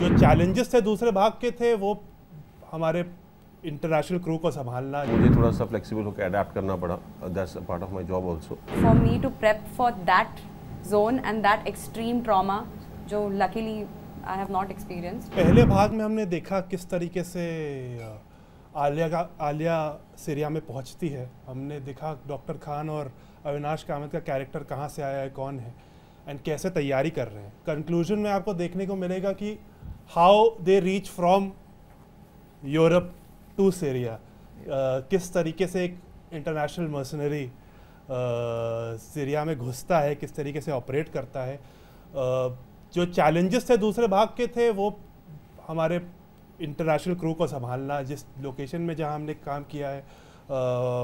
जो चैलेंजेस थे दूसरे भाग के थे वो हमारे इंटरनेशनल क्रू को संभालना। मुझे थोड़ा सा फ्लेक्सिबल होकर अडेप्ट करना पड़ा, that's a part of my job also. For me to prep for that zone and that extreme trauma जो luckily I have not experienced. पहले भाग में हमने देखा किस तरीके से आलिया सीरिया में पहुंचती है। हमने देखा डॉक्टर खान और अविनाश कामत का कैरेक्टर कहाँ से आया है, कौन है एंड कैसे तैयारी कर रहे हैं। कंक्लूजन में आपको देखने को मिलेगा कि how they reach from Europe to Syria, किस तरीके से एक इंटरनेशनल मर्सनरी सीरिया में घुसता है, किस तरीके से ऑपरेट करता है। जो चैलेंजेस थे दूसरे भाग के थे वो हमारे इंटरनेशनल क्रू को संभालना, जिस लोकेशन में जहां हमने काम किया है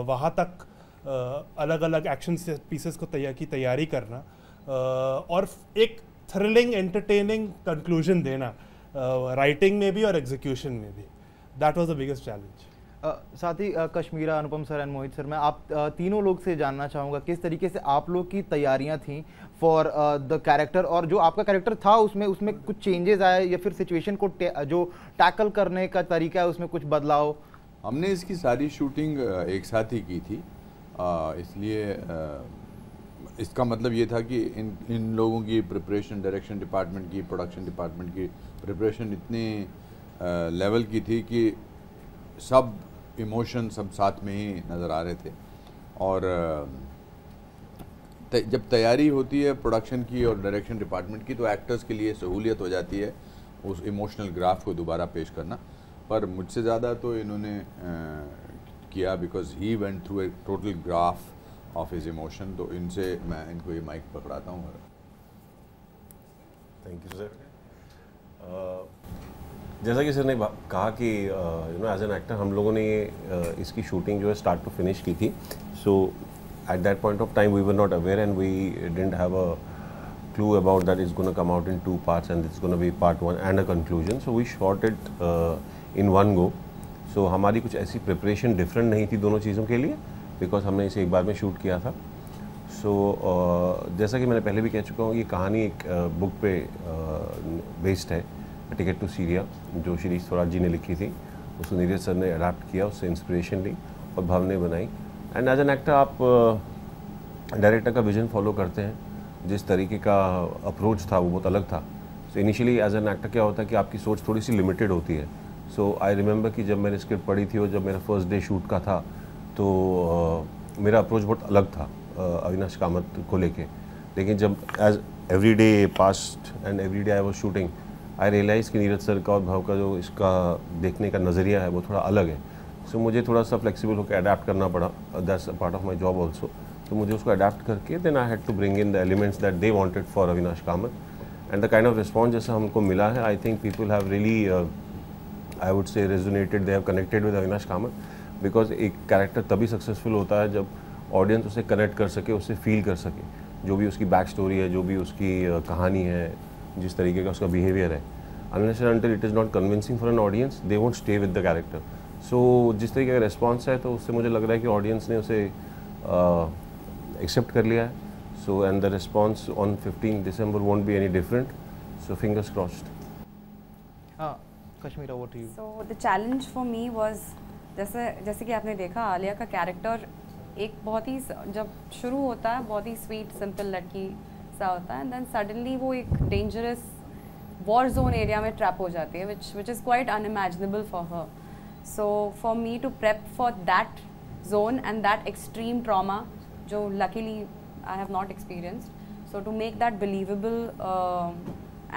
वहां तक अलग अलग एक्शन पीसेस को तैयारी करना और एक थ्रिलिंग एंटरटेनिंग कंक्लूजन देना राइटिंग में भी और एग्जीक्यूशन में भी। That was the biggest challenge. साथ ही कश्मीरा, अनुपम सर एंड मोहित सर, मैं आप तीनों लोग से जानना चाहूँगा किस तरीके से आप लोग की तैयारियां थी फॉर द कैरेक्टर, और जो आपका कैरेक्टर था उसमें कुछ चेंजेस आए या फिर सिचुएशन को जो टैकल करने का तरीका है उसमें कुछ बदलाव? हमने इसकी सारी शूटिंग एक साथ ही की थी, इसलिए इसका मतलब ये था कि इन लोगों की प्रिपरेशन, डायरेक्शन डिपार्टमेंट की, प्रोडक्शन डिपार्टमेंट की प्रिपरेशन इतनी लेवल की थी कि सब इमोशन सब साथ में ही नज़र आ रहे थे। और जब तैयारी होती है प्रोडक्शन की और डायरेक्शन डिपार्टमेंट की तो एक्टर्स के लिए सहूलियत हो जाती है उस इमोशनल ग्राफ को दोबारा पेश करना। पर मुझसे ज़्यादा तो इन्होंने किया because he went through a total graph of his emotion. तो इनसे मैं इनको ये माइक पकड़ाता हूँ। Thank you sir. जैसा कि सर ने कहा कि एज एन एक्टर हम लोगों ने ये इसकी शूटिंग जो है स्टार्ट टू फिनिश की थी। So at that point of time we were not aware and we didn't have a clue about that it's going to come out in 2 parts and it's going to be part 1 and a conclusion. So we shot it in one go. So हमारी कुछ ऐसी preparation different नहीं थी दोनों चीज़ों के लिए because हमने इसे एक बार में शूट किया था। सो जैसा कि मैंने पहले भी कह चुका हूँ ये कहानी एक बुक पे बेस्ड है, टिकट टू सीरिया, जो शिरीष स्वराज जी ने लिखी थी। उसको नीरज सर ने अडाप्ट किया, उससे इंस्पिरेशन ली और भव ने बनाई। एंड एज एन एक्टर आप डायरेक्टर का विजन फॉलो करते हैं। जिस तरीके का अप्रोच था वो बहुत अलग था। So initially as an actor क्या होता है कि आपकी सोच थोड़ी सी लिमिटेड होती है। सो आई रिमेंबर कि जब मैंने स्क्रिप्ट पढ़ी थी और जब मेरा फर्स्ट डे शूट का था तो मेरा अप्रोच बहुत अलग था अविनाश कामत को लेके। लेकिन जब as every day passed and every day I was shooting I realise कि नीरज सर का और भव का जो इसका देखने का नज़रिया है वो थोड़ा अलग है। सो मुझे थोड़ा सा फ्लेक्सिबल होकर अडेप्ट करना पड़ा, that's a part of my job also. तो मुझे उसको अडेप्ट करके then I had to bring in the elements that they wanted for Avinash Kamath and the kind of response जैसा हमको मिला है। I think people have really I would say resonated, they have connected with Avinash Kamath because एक character तभी successful होता है जब audience उसे कनेक्ट कर सके, उससे फील कर सके। जो भी उसकी बैक स्टोरी है, जो भी उसकी कहानी है, जिस तरीके का उसका बिहेवियर है, unless and until it is not convincing for an audience they won't stay with the character. So जिस तरीके का रिस्पॉन्स है तो उससे मुझे लग रहा है कि ऑडियंस ने उसे एक्सेप्ट कर लिया है। So and the response on 15 December won't be any different. So fingers crossed. Kashmira, what do you? So the challenge for me was जैसे कि आपने देखा आलिया का कैरेक्टर एक बहुत ही, जब शुरू होता है बहुत ही स्वीट सिंपल लड़की सा होता है एंड देन सडनली वो एक डेंजरस वॉर जोन एरिया में ट्रैप हो जाती है which is quite unimaginable for her. So for me to prep for that zone and that extreme trauma जो luckily I have not experienced, so to make that believable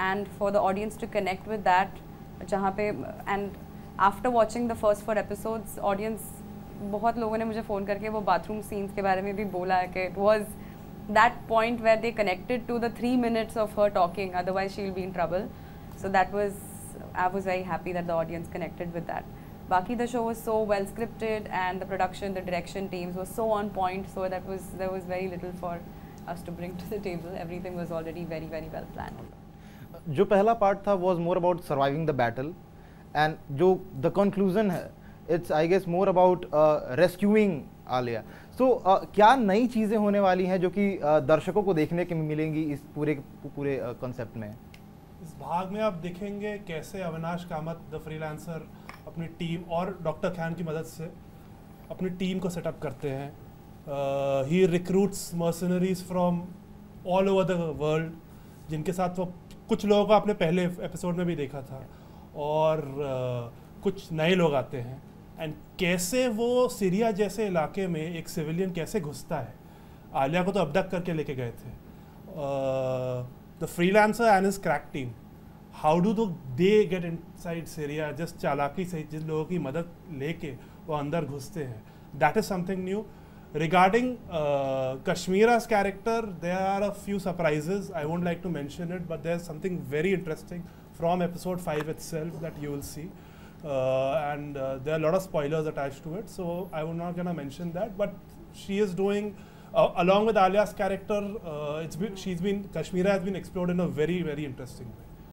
and for the audience to connect with that जहाँ पे and after watching the first 4 episodes audience बहुत लोगों ने मुझे phone करके वो bathroom scenes के बारे में भी बोला है कि it was that point where they connected to the 3 minutes of her talking, otherwise she'll be in trouble. So that was, I was very happy that the audience connected with that. Baki, the show was so well scripted and the production, the direction teams was so on point, so that was, there was very little for us to bring to the table. Everything was already very, very well planned. जो पहला part था was more about surviving the battle and जो the conclusion है it's I guess more about rescuing Alia. So क्या नई चीज़ें होने वाली हैं जो कि दर्शकों को देखने के मिलेंगी इस पूरे कॉन्सेप्ट में? इस भाग में आप देखेंगे कैसे अविनाश कामत द फ्रीलांसर अपनी टीम और डॉक्टर खान की मदद से अपनी टीम को सेटअप करते हैं. He recruits mercenaries from all over the world, जिनके साथ वो कुछ लोगों को आपने पहले एपिसोड में भी देखा था, और कुछ नए लोग आते हैं. एंड कैसे वो सीरिया जैसे इलाके में एक सिविलियन कैसे घुसता है. आलिया को तो अबडक्ट करके लेके गए थे. The freelancer and his crack team, how do they get inside Syria just चालाकी से, जिन लोगों की मदद लेके वो अंदर घुसते हैं. That is something new. Regarding Kashmira's character, there are a few surprises. I won't like to mention it, but there's something very interesting from episode 5 itself that you will see. And there are a lot of spoilers attached to it, so I'm not going to mention that. But she is doing, along with Alia's character, Kashmira has been explored in a very, very interesting way.